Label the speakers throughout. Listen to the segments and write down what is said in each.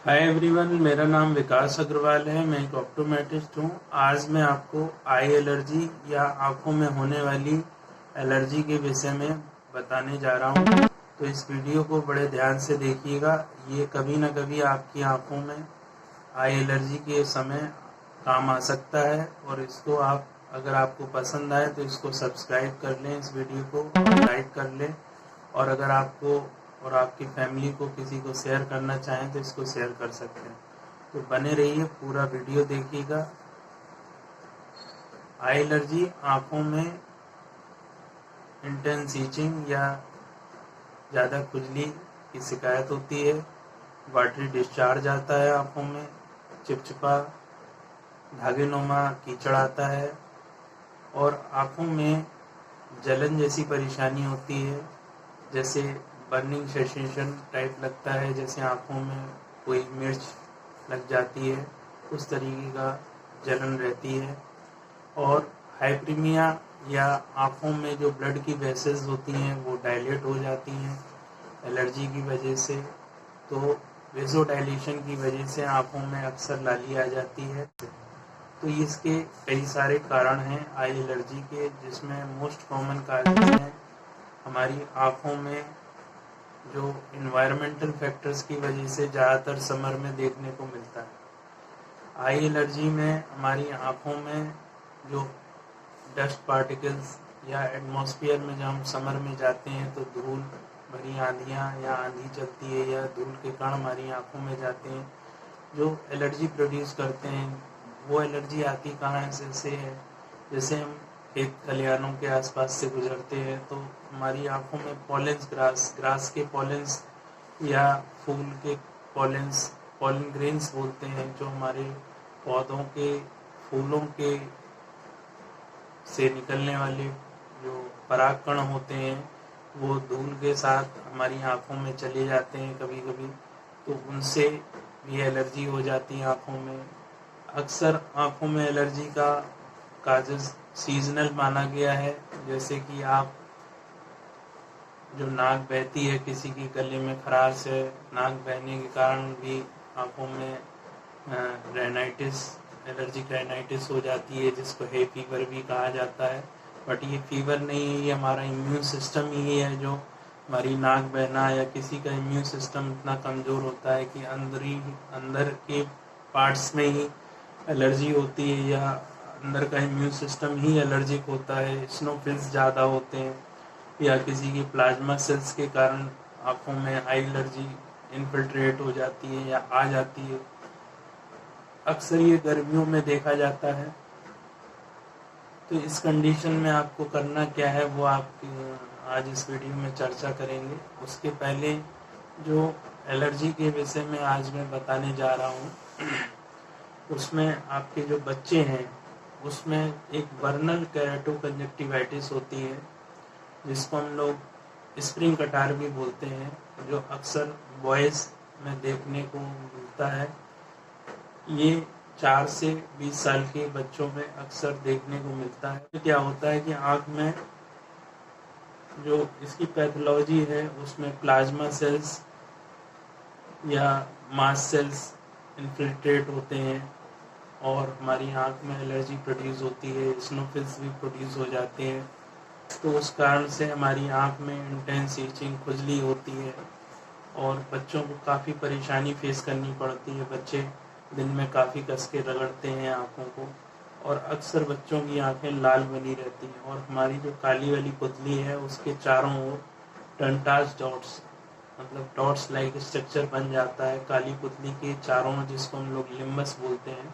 Speaker 1: Hi everyone, मेरा नाम विकास अग्रवाल है। मैं एक ऑप्टोमेट्रिस्ट हूँ। आज मैं आपको आई एलर्जी या आँखों में होने वाली एलर्जी के विषय में बताने जा रहा हूँ। तो इस वीडियो को बड़े ध्यान से देखिएगा। ये कभी ना कभी आपकी आँखों में आई एलर्जी के समय काम आ सकता है और इसको आप अगर आपको पसंद आए तो इसको सब्सक्राइब कर लें, इस वीडियो को लाइक कर लें और अगर आपको और आपकी फैमिली को किसी को शेयर करना चाहें तो इसको शेयर कर सकते हैं। तो बने रहिए, पूरा वीडियो देखिएगा। आई एलर्जी आँखों में इंटेंस ईचिंग या ज़्यादा खुजली की शिकायत होती है। वाटरी डिस्चार्ज आता है आँखों में, चिपचिपा धागेनुमा कीचड़ आता है और आँखों में जलन जैसी परेशानी होती है, जैसे बर्निंग सेंसेशन टाइप लगता है, जैसे आँखों में कोई मिर्च लग जाती है, उस तरीके का जलन रहती है। और हाइपरीमिया या आँखों में जो ब्लड की वेसल्स होती हैं वो डायलेट हो जाती हैं एलर्जी की वजह से। तो वेसोडाइलेशन की वजह से आँखों में अक्सर लाली आ जाती है। तो इसके कई सारे कारण हैं आई एलर्जी के, जिसमें मोस्ट कॉमन कारण हैं हमारी आँखों में जो इन्वायरमेंटल फैक्टर्स की वजह से ज़्यादातर समर में देखने को मिलता है। आई एलर्जी में हमारी आँखों में जो डस्ट पार्टिकल्स या एटमॉस्फेयर में जब हम समर में जाते हैं तो धूल भरी आंधियाँ या आंधी चलती है या धूल के कण हमारी आँखों में जाते हैं जो एलर्जी प्रोड्यूस करते हैं। वो एलर्जी आती कहाँ से है, जैसे हम खेत खलिहानों के आसपास से गुजरते हैं तो हमारी आंखों में पॉलेंस, ग्रास के पॉलेंस या फूल के पॉलेंस, पॉलन ग्रेन्स बोलते हैं, जो हमारे पौधों के फूलों के से निकलने वाले जो परागकण होते हैं वो धूल के साथ हमारी आंखों में चले जाते हैं कभी कभी, तो उनसे भी एलर्जी हो जाती है आंखों में। अक्सर आंखों में एलर्जी का काजेस सीजनल माना गया है, जैसे कि आप जो नाक बहती है, किसी की गले में खराश है, नाक बहने के कारण भी आंखों में रेनाइटिस, एलर्जिक रेनाइटिस हो जाती है, जिसको हे फीवर भी कहा जाता है। बट ये फीवर नहीं है, ये हमारा इम्यून सिस्टम ही है जो हमारी नाक बहना, या किसी का इम्यून सिस्टम इतना कमज़ोर होता है कि अंदर के पार्ट्स में ही एलर्जी होती है या अंदर का इम्यून सिस्टम ही एलर्जिक होता है, स्नोफिल्स ज़्यादा होते हैं या किसी की प्लाज्मा सेल्स के कारण आँखों में आई एलर्जी इन्फिल्ट्रेट हो जाती है या आ जाती है। अक्सर ये गर्मियों में देखा जाता है। तो इस कंडीशन में आपको करना क्या है वो आप आज इस वीडियो में चर्चा करेंगे। उसके पहले जो एलर्जी के विषय में आज मैं बताने जा रहा हूँ उसमें आपके जो बच्चे हैं उसमें एक वर्नल केराटोकंजक्टिवाइटिस होती है, जिसको हम लोग स्प्रिंग कटार भी बोलते हैं, जो अक्सर बॉयज़ में देखने को मिलता है। ये 4 से 20 साल के बच्चों में अक्सर देखने को मिलता है। तो क्या होता है कि आँख में जो इसकी पैथोलॉजी है उसमें प्लाज्मा सेल्स या मास सेल्स इन्फिल्ट्रेट होते हैं और हमारी आँख में एलर्जी प्रोड्यूस होती है, स्नोफिल्स भी प्रोड्यूस हो जाते हैं। तो उस कारण से हमारी आँख में इंटेंस ईचिंग, खुजली होती है और बच्चों को काफ़ी परेशानी फेस करनी पड़ती है। बच्चे दिन में काफ़ी कस के रगड़ते हैं आँखों को और अक्सर बच्चों की आँखें लाल बनी रहती हैं और हमारी जो काली वाली पुतली है उसके चारों ओर टंटास डॉट्स, मतलब डॉट्स लाइक स्ट्रक्चर बन जाता है काली पुतली के चारों, जिसको हम लोग लिम्बस बोलते हैं।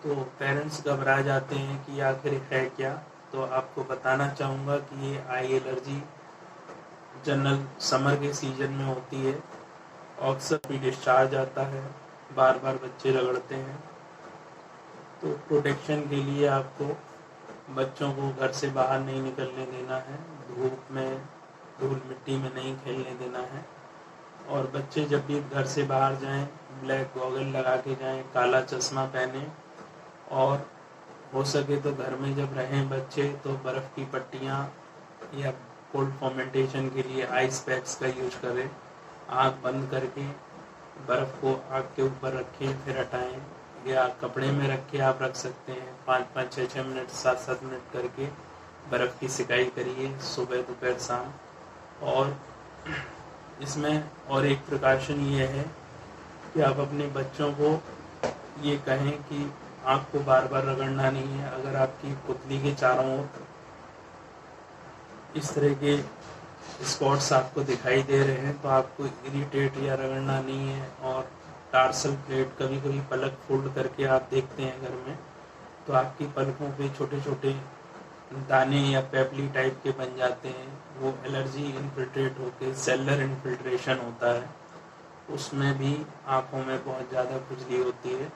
Speaker 1: तो पेरेंट्स घबरा जाते हैं कि आखिर है क्या। तो आपको बताना चाहूँगा कि ये आई एलर्जी जनरल समर के सीजन में होती है। अक्सर भी डिस्चार्ज आता है, बार बार बच्चे रगड़ते हैं। तो प्रोटेक्शन के लिए आपको बच्चों को घर से बाहर नहीं निकलने देना है, धूप में, धूल मिट्टी में नहीं खेलने देना है। और बच्चे जब भी घर से बाहर जाएं ब्लैक गॉगल लगा के जाएं, काला चश्मा पहने और हो सके तो घर में जब रहें बच्चे तो बर्फ़ की पट्टियाँ या कोल्ड फॉर्मेंटेशन के लिए आइस पैक्स का यूज करें। आँख बंद करके बर्फ़ को आग के ऊपर रखें फिर हटाएं, या कपड़े में रख के आप रख सकते हैं। 5-5, 6-6 मिनट, 7-7 मिनट करके बर्फ़ की सिकाई करिए सुबह, दोपहर, शाम। और इसमें और एक प्रिकॉशन ये है कि आप अपने बच्चों को ये कहें कि आँख को बार बार रगड़ना नहीं है। अगर आपकी पुतली के चारों ओर इस तरह के स्पॉट्स आपको दिखाई दे रहे हैं तो आपको इरिटेट या रगड़ना नहीं है। और टार्सल प्लेट, कभी कभी पलक फोल्ड करके आप देखते हैं घर में, तो आपकी पलकों पे छोटे छोटे दाने या पेपली टाइप के बन जाते हैं। वो एलर्जी इन्फिल्ट्रेट होकर सेलर इन्फिल्ट्रेशन होता है, उसमें भी आँखों में बहुत ज़्यादा खुजली होती है।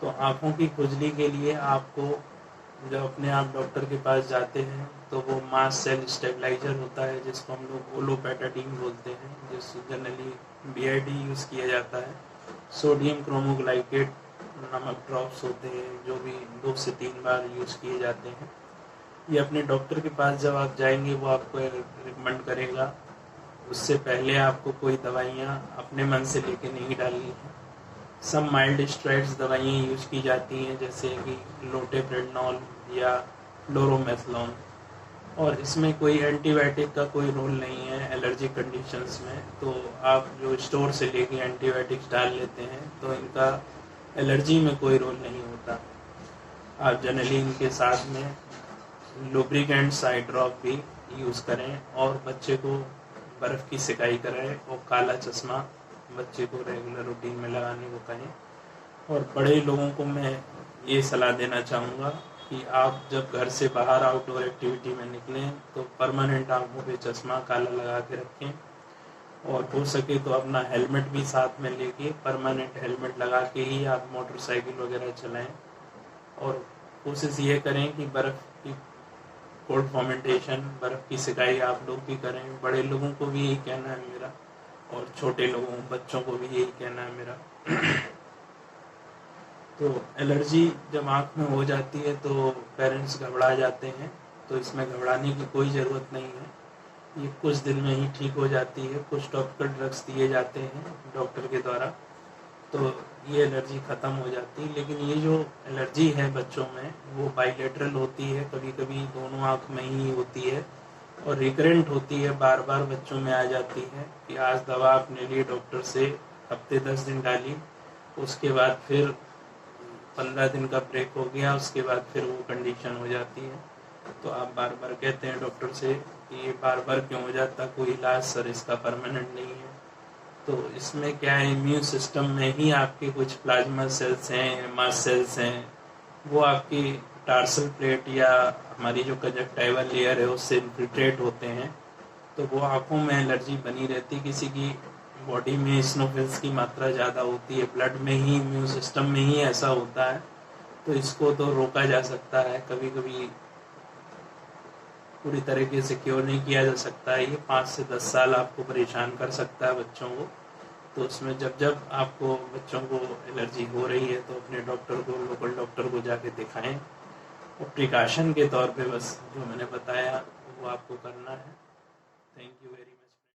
Speaker 1: तो आँखों की खुजली के लिए आपको जब अपने आप डॉक्टर के पास जाते हैं तो वो मास्ट सेल स्टेबलाइजर होता है, जिसको हम लोग ओलोपेटाडीन बोलते हैं, जिस जनरली BID यूज़ किया जाता है। सोडियम क्रोमोग्लाइकेट नमक ड्रॉप्स होते हैं जो भी 2 से 3 बार यूज़ किए जाते हैं। ये अपने डॉक्टर के पास जब आप जाएंगे वो आपको रिकमेंड करेगा। उससे पहले आपको कोई दवाइयाँ अपने मन से लेके नहीं डालनी है। सब माइल्ड स्टेरॉइड्स दवाइयाँ यूज़ की जाती हैं, जैसे कि लोटेप्रेडनॉल या क्लोरोमेथलॉन, और इसमें कोई एंटीबायोटिक का कोई रोल नहीं है एलर्जी कंडीशंस में। तो आप जो स्टोर से लेके एंटीबायोटिक्स डाल लेते हैं तो इनका एलर्जी में कोई रोल नहीं होता। आप जनरली इनके साथ में लुब्रिकेंट्स आई ड्रॉप भी यूज़ करें, और बच्चे को बर्फ़ की सिकाई कराएं, और काला चश्मा बच्चे को रेगुलर रूटीन में लगाने को कहें। और बड़े लोगों को मैं ये सलाह देना चाहूँगा कि आप जब घर से बाहर आउटडोर एक्टिविटी में निकलें तो परमानेंट आँखों पे चश्मा काला लगा के रखें, और हो सके तो अपना हेलमेट भी साथ में लेके परमानेंट हेलमेट लगा के ही आप मोटरसाइकिल वगैरह चलाएं। और कोशिश ये करें कि बर्फ़ की कोल्ड फॉर्मेंटेशन, बर्फ़ की सिकाई आप लोग भी करें। बड़े लोगों को भी यही कहना है मेरा, और छोटे लोगों, बच्चों को भी यही कहना है मेरा। तो एलर्जी जब आँख में हो जाती है तो पेरेंट्स घबरा जाते हैं, तो इसमें घबराने की कोई ज़रूरत नहीं है। ये कुछ दिन में ही ठीक हो जाती है। कुछ टॉपिकल ड्रग्स दिए जाते हैं डॉक्टर के द्वारा, तो ये एलर्जी ख़त्म हो जाती है। लेकिन ये जो एलर्जी है बच्चों में वो बाइलेटरल होती है, कभी कभी दोनों आँख में ही होती है, और रिकरेंट होती है, बार बार बच्चों में आ जाती है कि आज दवा आपने लिए डॉक्टर से, हफ्ते 10 दिन डाली, उसके बाद फिर 15 दिन का ब्रेक हो गया, उसके बाद फिर वो कंडीशन हो जाती है। तो आप बार बार कहते हैं डॉक्टर से कि ये बार बार क्यों हो जाता, कोई इलाज सर इसका परमानेंट नहीं है। तो इसमें क्या है, इम्यून सिस्टम में ही आपके कुछ प्लाज्मा सेल्स हैं, मास्ट सेल्स हैं, वो आपकी टार्सल प्लेट या हमारी जो कंजक्टाइवल लेयर है उससे इन्फिल्ट्रेट होते हैं, तो वो आँखों में एलर्जी बनी रहती। किसी की बॉडी में स्नोफिल्स की मात्रा ज़्यादा होती है, ब्लड में ही, इम्यून सिस्टम में ही ऐसा होता है, तो इसको तो रोका जा सकता है। कभी कभी पूरी तरीके से क्योर नहीं किया जा सकता है। ये 5 से 10 साल आपको परेशान कर सकता है बच्चों को। तो उसमें जब जब आपको बच्चों को एलर्जी हो रही है तो अपने डॉक्टर को, लोकल डॉक्टर को जाके दिखाएं, और प्रिकॉशन के तौर पे बस जो मैंने बताया वो आपको करना है। Thank you very much.